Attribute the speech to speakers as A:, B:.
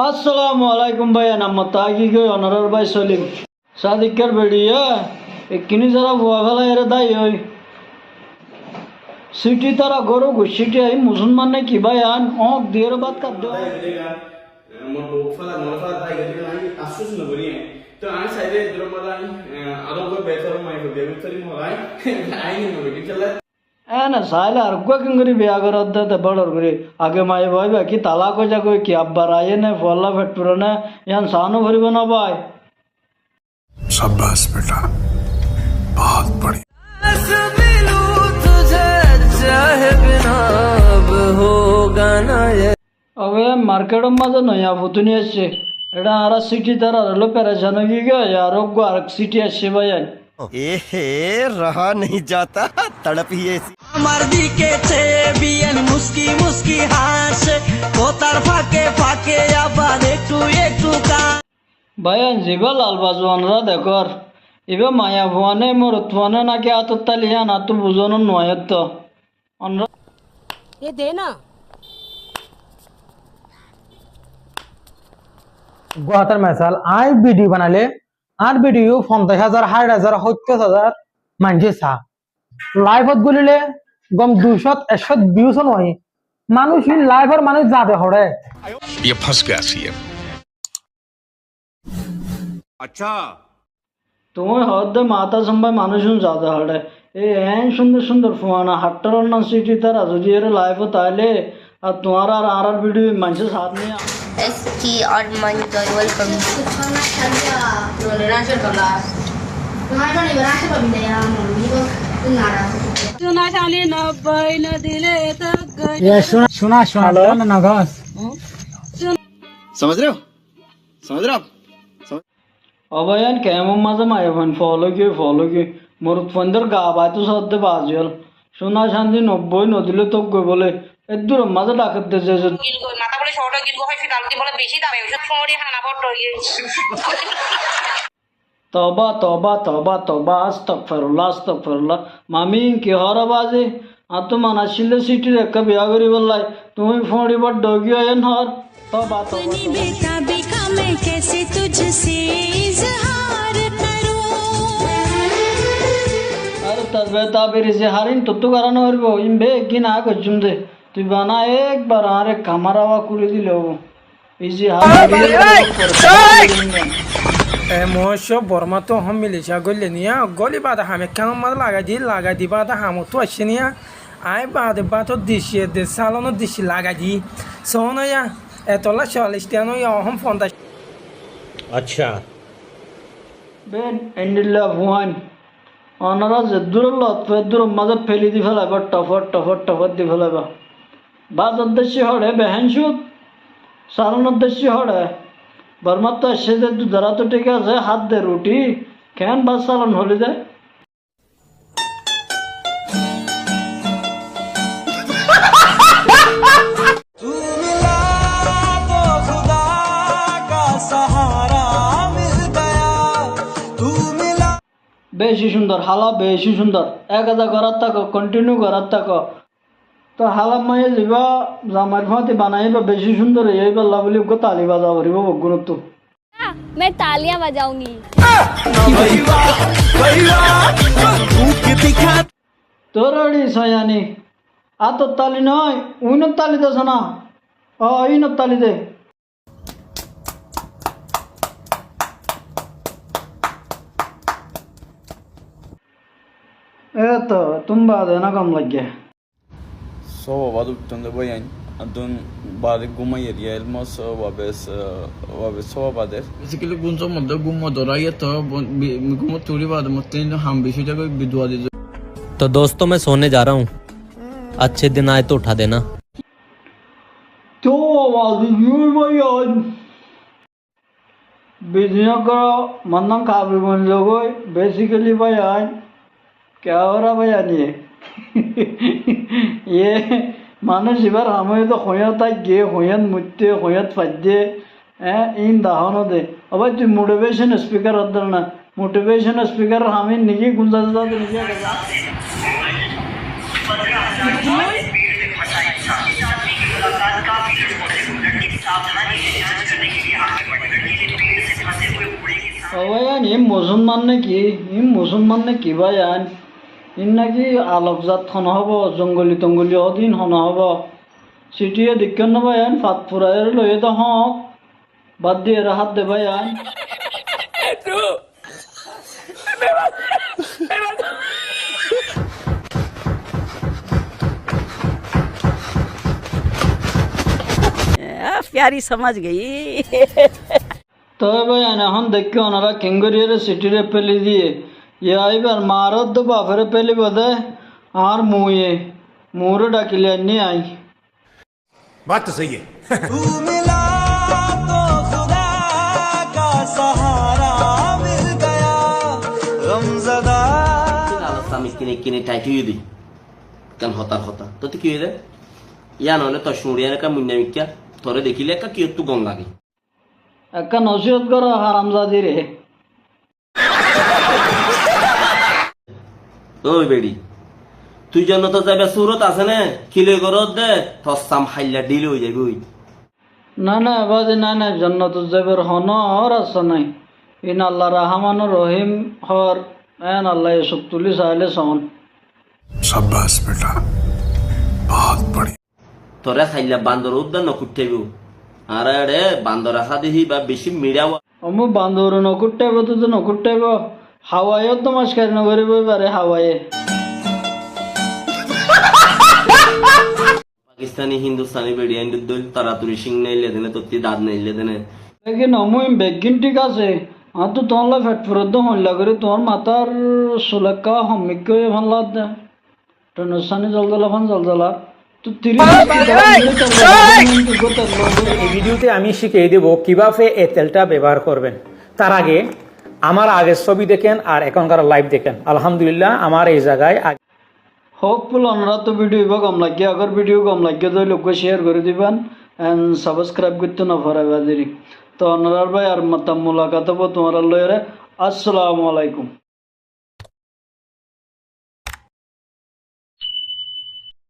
A: আসসালামু আলাইকুম ভাইয়া নাম্মত তাকি গই অনারার ভাই সলিম সাদিকের বেড়িয়া একিনি যারা বুয়া ফেলা এর দায়ী হই সিটি তারা গরু সিটি আই মুসলমান নে কি ভাই আন অক দিয়ের বাদ কাট দো
B: mo do fala no fala dai ga ni asus no bari to an side dro madan ado go better mai go be better mo ai ai ni no bi chala
A: না সাইলে আর কিঙ্গরি বিয়া করার দে বড়র করে আগে মাই ভাই কি তালাক হয়ে যাবে কি আব্বার আয়ে না ফল্লা ফেট পুরো না ইয়ান সানো ভরিব না ভাই
C: शाबाश बेटा बहुत बड़ी
A: अबे मार्केटों माजे नया पुतुनी আসছে এটা আর সিটি তারা হলো পেরেশান হয়ে গিয়ে আর আর সিটি আসছে ভাই
D: এহে रहा नहीं जाता तड़प ही ऐसी
E: আমার দিকে চেয়ে বিয়ান মুস্কি মুস্কি হাসে কোতার ফাঁকে ফাঁকে আবার একটু একটু
A: ভাই জিবা লাল বাজওয়ানরা দেখর ইবে মায়া ভুয়ানে মরত ভুয়ানে নাকি আতত তালিয়া না তো বুঝনো নয় তো অনরা
F: ये दे ना
G: গুয়াহাটার মেসাল আই ভিডিও বানালে আর ভিডিও 50,000 60,000 70,000 মানছে সা লাইভত গুলিলে গম 200 ভিউজ নয় মানুষ লাইভের মানুষ যাবে হড়ে
C: ये फंस गया सी
D: अच्छा
A: তুমি হদ মাতা সম্ভায় মানুষ যাতে হড়ে এই হ্যাঁ সুন্দর সুন্দর ফোনা হাট্টার না সিটি তারা যদি এর লাইভ তাহলে আর তোমার আর ভিডিও মানুষের সাথ নিয়ে
H: ST और मंजर वेलकम
F: सुना शाली न बाई न दिले तक गई
G: ये सुना ना गस
D: समझ रहे हो आप
A: অবয়ান কেমন মাঝে মায়ে ফোন ফলো কি মরুত ফোনদের গা বাই তো সদ্যে বাজিয়াল সোনা শান্তি 90 নদিলে তো গই বলে এদুর মাঝে ডাকত দেছে
H: মাথা বলে শর্ট হয়ে গিলগো হয়তো দাম বলে বেশি দামে ওষুধ ফোড়ি হানা বড় হয়ে
A: তবা আস্তাগফিরুল্লাহ মামি কি হরা বাজে আর তো মানাশিলে সিটি একটা বিয়া করি বললাই তুমি ফোড়ি বড় ডগি আয়ন হর তবা
I: बेका मैं कैसे तुझसे इजहार करूं
A: अरे तबे ताबेरी से हारिन तो करानो हरबो इम्बे की ना को जुमदे তুই বানা একবার আরে কামারাওয়া করে দিলে ও ইজি
G: মহস্য বর্মা তো হম মিলিশা গলে নিয়া গলি বাদা হামে কাম মার লাগা দি বাদা হামো তো আসে নিয়া আই বাদে বাতো দিশে দে সালনো দিশি লাগা দি সোনয়া এতলা 40 টানো হম 50
D: अच्छा
A: বেন এন্ডিল্লা ভুয়ান অনারা যে দূরলত দূর মাঝে ফেলি দি ফেলাবা টফর দি ফেলাবা বাদ উদ্দেশ্য হড়ে বেহেনসুদ সারণ উদ্দেশ্য হড়ে বর্মার তো আসছে যে দুধারা তো ঠিক আছে হাত দে রুটি কেন বাদ সালন হলি যায় বেশি সুন্দর হালা বেশি সুন্দর এক হাজার করার থাকো কন্টিনিউ করার থাকো তো হালা মায়ে যাবা জামার ফাঁতি বানাইবা বেশি সুন্দর এই পাল্লা বলি গো তালি বাজা করিব বগুনত
I: मैं तालियां बजाऊंगी
A: তোর আড়ি সয়ানি আ তো তালি নয় উইন তালি দেছ না ইন তালি দে তো ತುಂಬಾ ಅದೇನ ಕಮ್ ಲಗ್ಗೆ
B: so wadu tunde boyan adun bari guma yeriya elmos wabes so bader
J: basically gunzo modda gummo doraya to gummo turi bad motten ham bishi jago bidwa de
K: तो दोस्तों मैं सोने जा रहा हूँ अच्छे दिन आए तो उठा देना
A: तो आवाज यूर boyan बिजनेस करो मन्ना काबी बन लोगों बेसिकली boyan क्या हो रहा भैया नहीं ये मानो शिवर हमें तो खोयत गे खोयत मुत्ते खोयत फज्जे इन दाहनो दे अब तू मोटिवेशन स्पीकर अदर ना मोटिवेशन स्पीकर हमें निकी गुंजाइश तो निकी करना মুসলমান নাকি মুসলমান নাকি ভাই আন ইন নাকি আলোকজাত হন হব জঙ্গলি টঙ্গলি অদিন হন হব সিটিয়ে দিক্কন না ভাই আন ফাত ফুরায়ের লয়ে তো হক বাদ দিয়ে হাত দে ভাই আন
F: प्यारी समझ गई
A: তবে ভাই আন এখন দেখি ওনারা কেঙ্গরিয়ারে সিটিরে পেলি দিয়ে এবার মারত তো বাপরে পেলি বোধে আর মুরে ডাকিলে নি আই
C: बात तो सही है
E: तू मिला तो खुदा का सहारा मिल गया गमज़दा
J: আমি কিনে কিনে টাইটুই দিই কারণ হতা তো কি হয়ে যায় ইয়া নহলে তোর শুঁড়িয়া একা মুন্না মিক্কা তোরে দেখিলে একা কি একটু গম লাগে
A: একটা নসিহত করো হারামজাদি রে
J: ওই বেড়ি তুই জন্য তো যাবে সুরত আছে না কিলে করত দে তোর সাম হাইলা ডিল হয়ে যাবে ওই
A: না না বাজে না জন্নত যাবের হনর আছে নাই ইন আল্লাহ রহমান রহিম হর এন আল্লাহ এসব তুলি চাইলে সন
C: शाबाश बेटा बहुत बढ़िया
J: তোরে খাইলা বান্দর উদ্যান নকুটাইব আর রে বান্দর রাখা দেখি বা বেশি মিড়াওয়া
A: অমু বান্দর নকুটাইব তো নকুটাইব হাওয়াইও তো মাসকার নগরিব এবারে হাওয়াইয়ে
J: পাকিস্তানি হিন্দুস্তানি বেড়িয়ান দল তাড়াতাড়ি সিং নাইলে দেনে তোর দাঁত নাইলে দেনে
A: लेकिन अमुई बेगिन ठीक আছে हाँ तो তোমার ফেট ফুরদ হইলা করে তোমার মাথার সুলকা হমিকে ভালো দে তো নসানি জলদলা ফান জলদলা তো 30
G: এই ভিডিওতে আমি শিখিয়ে দেব কিভাবে এই তেলটা ব্যবহার করবেন তার আগে আমার আগের ছবি দেখেন আর এখনকার লাইভ দেখেন আলহামদুলিল্লাহ আমার এই জায়গায়
A: হোপফুল আমরা তো ভিডিও কম লাগে अगर ভিডিও কম লাগে তো লোক শেয়ার করে দিবেন এন্ড সাবস্ক্রাইব করতে না ভরা বাজারি তো অনার ভাই আর মত মুলাকাত হবো তোমার লয়ের আসসালামু আলাইকুম।